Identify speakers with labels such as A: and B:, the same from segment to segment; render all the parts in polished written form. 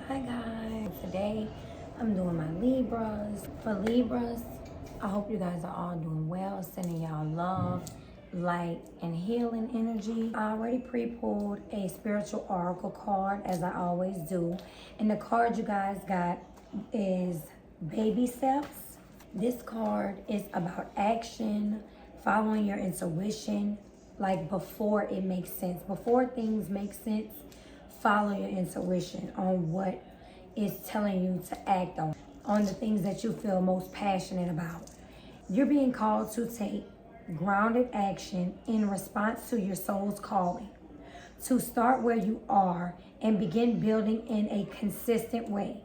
A: Hi guys, today I'm doing my Libras. For Libras, I hope you guys are all doing well, sending y'all love, light, and healing energy. I already pre-pulled a spiritual oracle card as I always do. And the card you guys got is Baby Steps. This card is about action, following your intuition, like before it makes sense. Before things make sense, follow your intuition on what is telling you to act on the things that you feel most passionate about. You're being called to take grounded action in response to your soul's calling, to start where you are and begin building in a consistent way.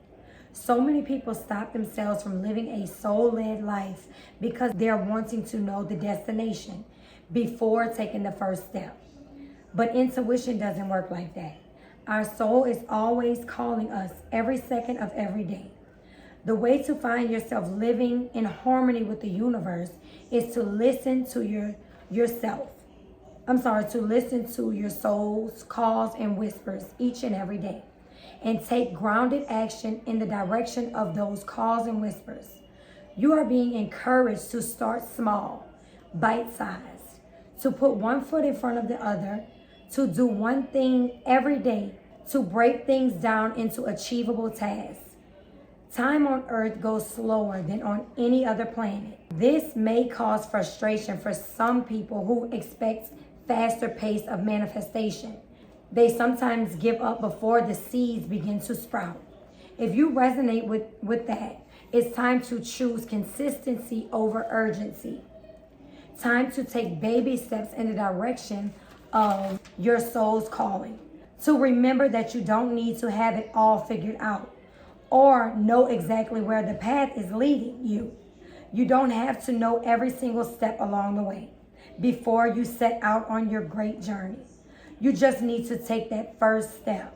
A: So many people stop themselves from living a soul-led life because they're wanting to know the destination before taking the first step. But intuition doesn't work like that. Our soul is always calling us every second of every day. The way to find yourself living in harmony with the universe is to listen to to listen to your soul's calls and whispers each and every day, and take grounded action in the direction of those calls and whispers. You are being encouraged to start small, bite-sized, to put one foot in front of the other, to do one thing every day, to break things down into achievable tasks. Time on Earth goes slower than on any other planet. This may cause frustration for some people who expect faster pace of manifestation. They sometimes give up before the seeds begin to sprout. If you resonate with that, it's time to choose consistency over urgency. Time to take baby steps in the direction of your soul's calling. To remember that you don't need to have it all figured out or know exactly where the path is leading you. You don't have to know every single step along the way before you set out on your great journey. You just need to take that first step.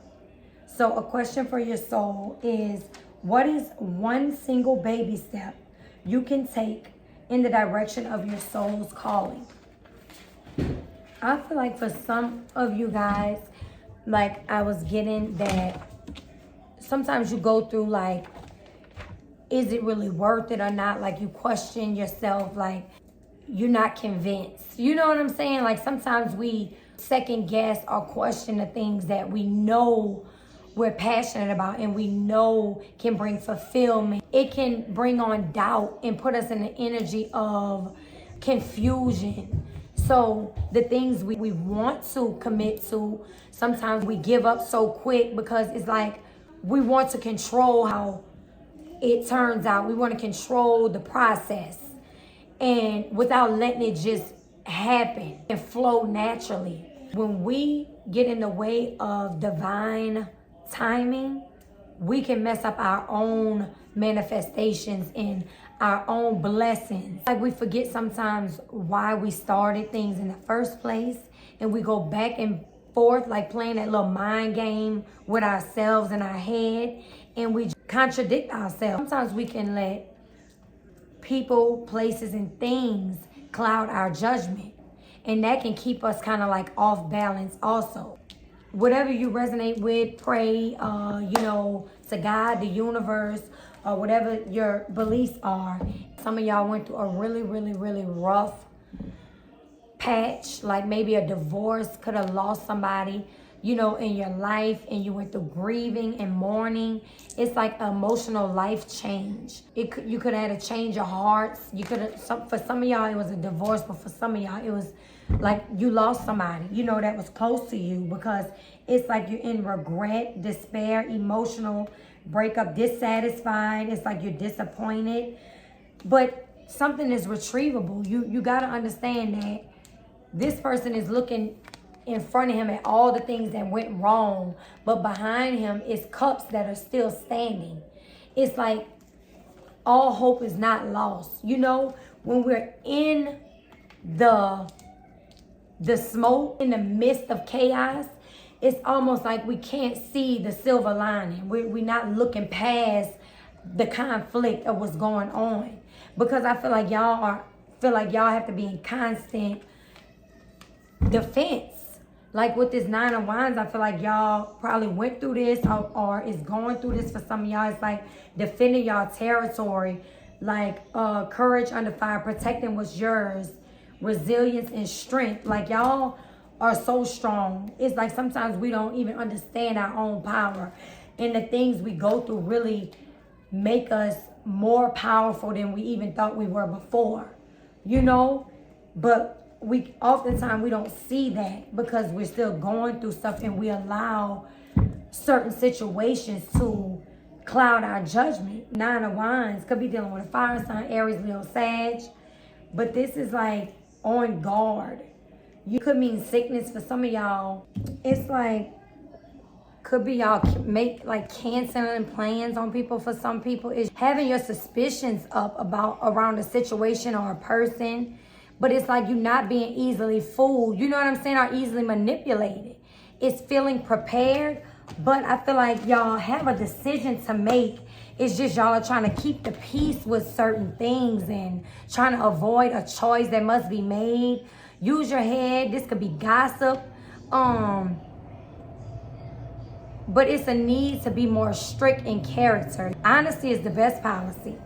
A: So a question for your soul is, what is one single baby step you can take in the direction of your soul's calling? I feel like for some of you guys, like I was getting that sometimes you go through like, is it really worth it or not? Like you question yourself, like you're not convinced. You know what I'm saying? Like sometimes we second guess or question the things that we know we're passionate about and we know can bring fulfillment. It can bring on doubt and put us in the energy of confusion. So the things we want to commit to, sometimes we give up so quick because it's like we want to control how it turns out. We want to control the process, and without letting it just happen and flow naturally. When we get in the way of divine timing, we can mess up our own manifestations and our own blessings. Like we forget sometimes why we started things in the first place, and we go back and forth like playing that little mind game with ourselves in our head, and we contradict ourselves. Sometimes we can let people, places, and things cloud our judgment, and that can keep us kind of like off balance also. Whatever you resonate with, pray, to God, the universe, or whatever your beliefs are. Some of y'all went through a really, really, really rough patch, like maybe a divorce, could have lost somebody, in your life, and you went through grieving and mourning. It's like emotional life change. You could have had a change of hearts. For some of y'all, it was a divorce, but for some of y'all, it was like you lost somebody, that was close to you, because it's like you're in regret, despair, emotional breakup, dissatisfied. It's like you're disappointed, but something is retrievable. You got to understand that this person is looking in front of him at all the things that went wrong, but behind him is cups that are still standing. It's like all hope is not lost. When we're in the smoke, in the midst of chaos, it's almost like we can't see the silver lining. We're not looking past the conflict of what's going on, because I feel like y'all have to be in constant defense. Like with this Nine of Wands, I feel like y'all probably went through this or is going through this for some of y'all. It's like defending y'all territory, like courage under fire, protecting what's yours, resilience and strength. Like y'all are so strong. It's like sometimes we don't even understand our own power, and the things we go through really make us more powerful than we even thought we were before, you know? But we oftentimes we don't see that because we're still going through stuff, and we allow certain situations to cloud our judgment. Nine of Wands could be dealing with a fire sign, Aries, Leo, Sag. But this is like on guard. You could mean sickness for some of y'all. It's like, could be y'all make like canceling plans on people. For some people, is having your suspicions up about around a situation or a person. But it's like you're not being easily fooled. You know what I'm saying? Or easily manipulated. It's feeling prepared. But I feel like y'all have a decision to make. It's just y'all are trying to keep the peace with certain things and trying to avoid a choice that must be made. Use your head. This could be gossip. But it's a need to be more strict in character. Honesty is the best policy.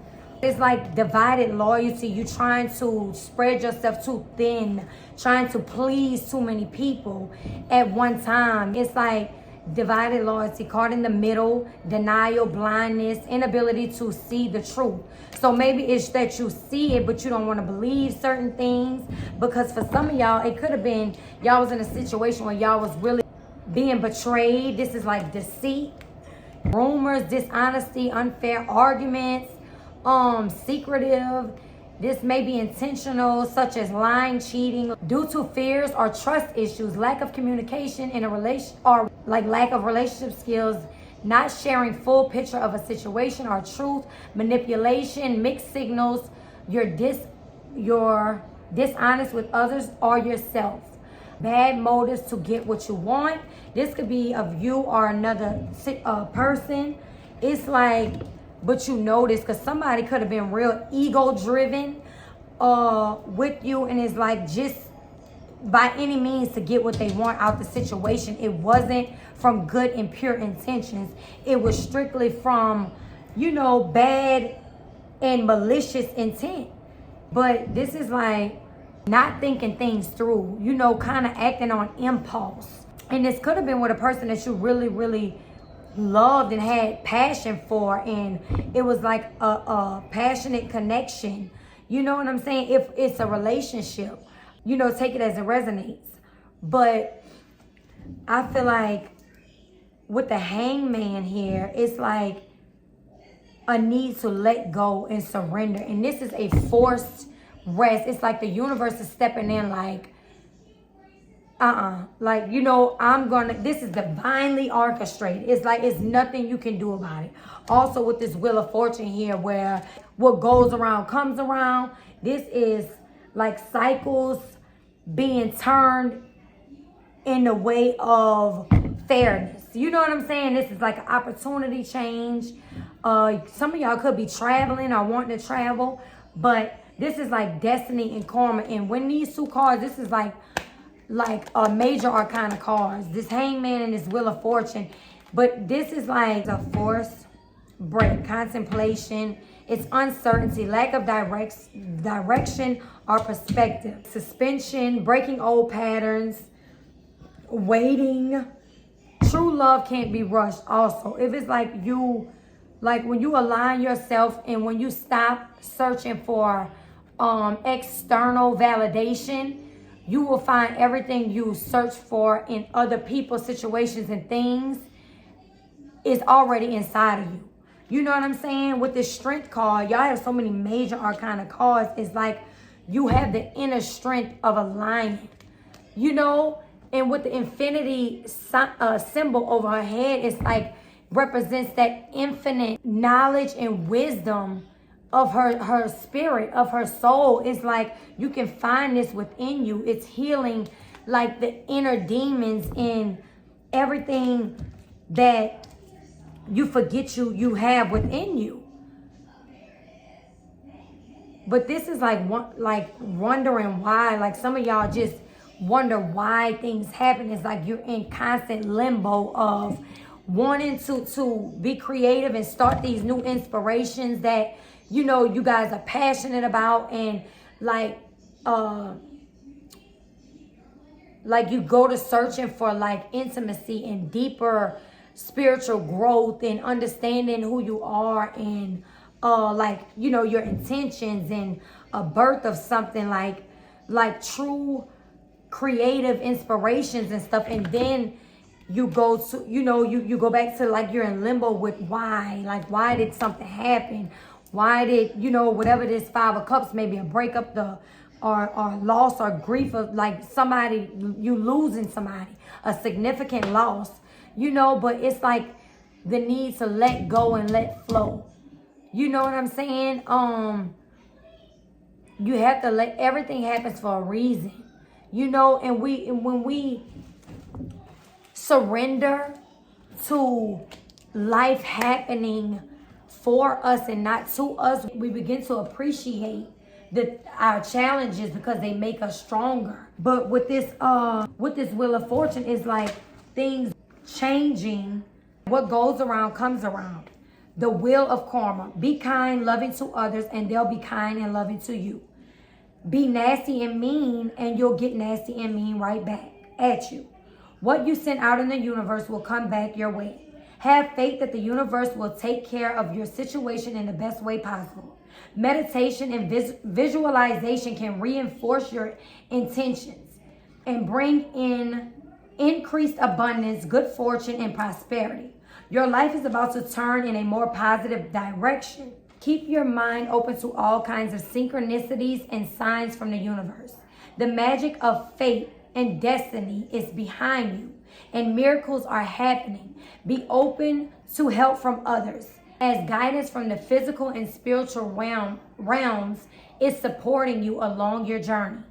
A: It's like divided loyalty. You trying to spread yourself too thin, trying to please too many people at one time. It's like divided loyalty, caught in the middle, denial, blindness, inability to see the truth. So maybe it's that you see it, but you don't want to believe certain things. Because for some of y'all, it could have been y'all was in a situation where y'all was really being betrayed. This is like deceit, rumors, dishonesty, unfair arguments, secretive. This may be intentional, such as lying, cheating, due to fears or trust issues, lack of communication in a relation, or like lack of relationship skills, not sharing full picture of a situation or truth, manipulation, mixed signals, you're dishonest with others or yourself. Bad motives to get what you want. This could be of you or another person. It's like, but you know this because somebody could have been real ego driven with you, and it's like just by any means to get what they want out the situation. It wasn't from good and pure intentions. It was strictly from, bad and malicious intent. But this is like not thinking things through, kind of acting on impulse. And this could have been with a person that you really, really loved and had passion for, and it was like a passionate connection. You know what I'm saying? If it's a relationship, take it as it resonates. But I feel like with the Hangman here, it's like a need to let go and surrender. And this is a forced rest. It's like the universe is stepping in like, this is divinely orchestrated. It's like it's nothing you can do about it. Also with this Wheel of Fortune here, where what goes around comes around. This is like cycles being turned in the way of fairness. You know what I'm saying? This is like an opportunity change. Some of y'all could be traveling or wanting to travel, but this is like destiny and karma. And when these two cards, this is like a major arcana cards. This Hangman and this Wheel of Fortune. But this is like a force break, contemplation. It's uncertainty, lack of direction or perspective. Suspension, breaking old patterns, waiting. True love can't be rushed also. If it's like when you align yourself and when you stop searching for external validation, you will find everything you search for in other people's situations and things is already inside of you. You know what I'm saying? With this Strength card, y'all have so many major arcana cards. It's like you have the inner strength of alignment, And with the infinity symbol over her head, it's like represents that infinite knowledge and wisdom of her spirit, of her soul. It's like you can find this within you. It's healing like the inner demons and everything that you forget you have within you. But this is like wondering why. Like some of y'all just wonder why things happen. It's like you're in constant limbo of wanting to be creative and start these new inspirations that, you know, you guys are passionate about, and like you go to searching for like intimacy and deeper spiritual growth and understanding who you are, and like, you know, your intentions, and a birth of something like true creative inspirations and stuff. And then you go to, you know, you go back to like you're in limbo with why, like why did something happen, why did, you know, whatever this Five of Cups, maybe a breakup, or loss or grief of like somebody, you losing somebody, a significant loss, you know. But it's like the need to let go and let flow, you know what I'm saying? You have to let everything happens for a reason, you know. And when we surrender to life happening for us and not to us, we begin to appreciate our challenges because they make us stronger. But with this Wheel of Fortune, is like things changing. What goes around comes around. The wheel of karma. Be kind, loving to others, and they'll be kind and loving to you. Be nasty and mean, and you'll get nasty and mean right back at you. What you send out in the universe will come back your way. Have faith that the universe will take care of your situation in the best way possible. Meditation and visualization can reinforce your intentions and bring in increased abundance, good fortune, and prosperity. Your life is about to turn in a more positive direction. Keep your mind open to all kinds of synchronicities and signs from the universe. The magic of fate and destiny is behind you, and miracles are happening. Be open to help from others, as guidance from the physical and spiritual realms is supporting you along your journey.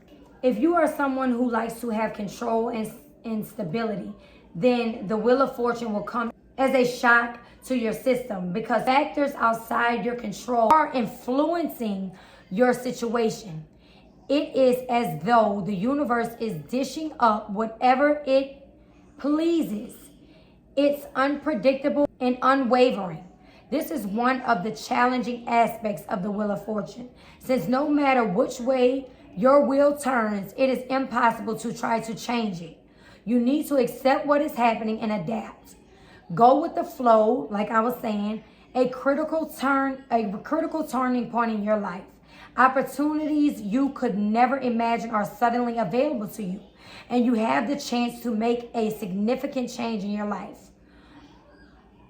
A: If you are someone who likes to have control and stability, then the Wheel of Fortune will come as a shock to your system, because factors outside your control are influencing your situation. It is as though the universe is dishing up whatever it pleases. It's unpredictable and unwavering. This is one of the challenging aspects of the Wheel of Fortune, since no matter which way your wheel turns, it is impossible to try to change it. You need to accept what is happening and adapt. Go with the flow, like I was saying. A critical turning point in your life. Opportunities you could never imagine are suddenly available to you, and you have the chance to make a significant change in your life.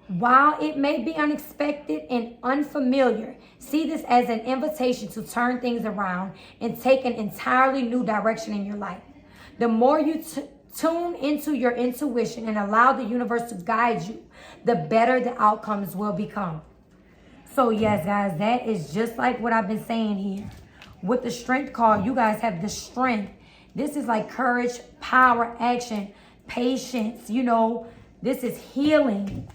A: While it may be unexpected and unfamiliar, see this as an invitation to turn things around and take an entirely new direction in your life. The more you tune into your intuition and allow the universe to guide you, the better the outcomes will become. So yes, guys, that is just like what I've been saying here. With the Strength card, you guys have the strength. This is like courage, power, action, patience. You know, this is healing.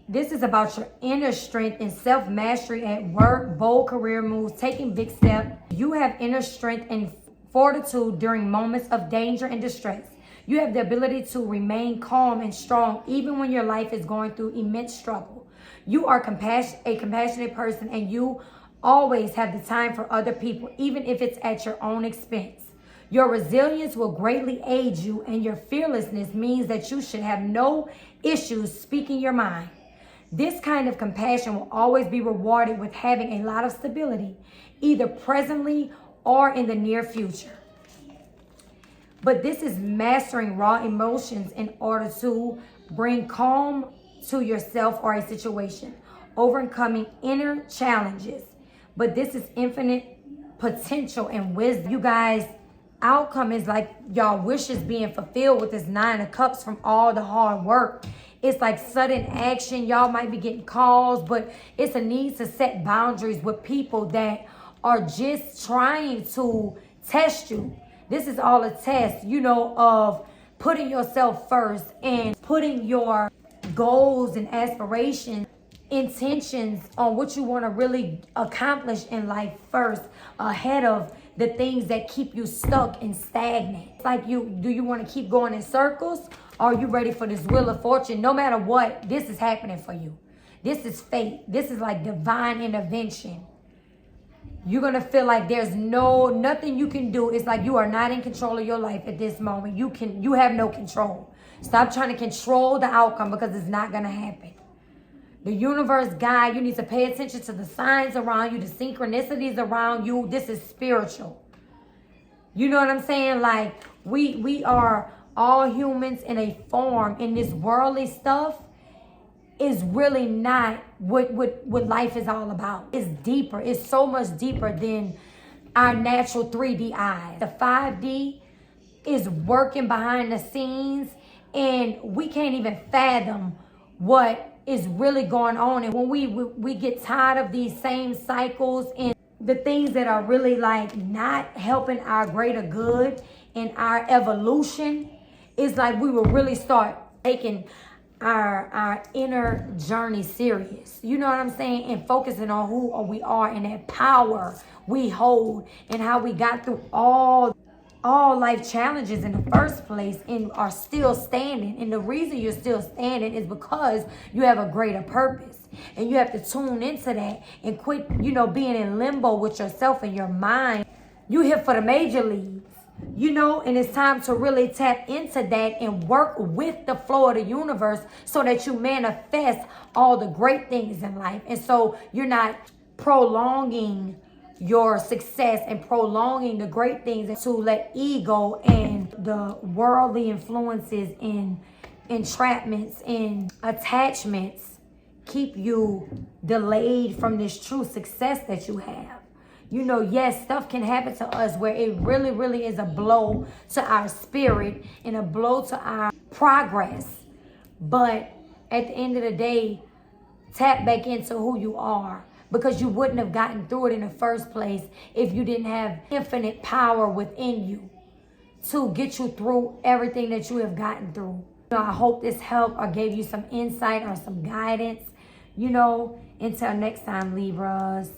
A: This is about your inner strength and self-mastery at work, bold career moves, taking big steps. You have inner strength and fortitude during moments of danger and distress. You have the ability to remain calm and strong even when your life is going through immense struggle. You are a compassionate person, and you always have the time for other people, even if it's at your own expense. Your resilience will greatly aid you, and your fearlessness means that you should have no issues speaking your mind. This kind of compassion will always be rewarded with having a lot of stability, either presently or in the near future. But this is mastering raw emotions in order to bring calm to yourself or a situation, overcoming inner challenges. But this is infinite potential and wisdom. You guys, outcome is like y'all wishes being fulfilled with this Nine of Cups from all the hard work. It's like sudden action. Y'all might be getting calls, but it's a need to set boundaries with people that are just trying to test you. This is all a test, you know, of putting yourself first and putting your goals and aspirations, intentions on what you want to really accomplish in life first, ahead of the things that keep you stuck and stagnant. It's like do you want to keep going in circles? Or are you ready for this wheel of fortune? No matter what, this is happening for you. This is fate. This is like divine intervention. You're going to feel like there's nothing you can do. It's like you are not in control of your life at this moment. You have no control. Stop trying to control the outcome, because it's not going to happen. The universe guide, you need to pay attention to the signs around you, the synchronicities around you. This is spiritual. You know what I'm saying? Like we are all humans in a form, and this worldly stuff is really not what life is all about. It's deeper. It's so much deeper than our natural 3D eyes. The 5D is working behind the scenes, and we can't even fathom what is really going on. And when we get tired of these same cycles and the things that are really like not helping our greater good and our evolution, it's like we will really start taking our inner journey serious. You know what I'm saying? And focusing on who we are and that power we hold and how we got through all life challenges in the first place and are still standing. And the reason you're still standing is because you have a greater purpose. And you have to tune into that and quit, being in limbo with yourself and your mind. You here for the major leagues. And it's time to really tap into that and work with the flow of the universe so that you manifest all the great things in life. And so you're not prolonging your success and prolonging the great things to let ego and the worldly influences and entrapments and attachments keep you delayed from this true success that you have. Yes, stuff can happen to us where it really, really is a blow to our spirit and a blow to our progress. But at the end of the day, tap back into who you are, because you wouldn't have gotten through it in the first place if you didn't have infinite power within you to get you through everything that you have gotten through. I hope this helped or gave you some insight or some guidance. Until next time, Libras.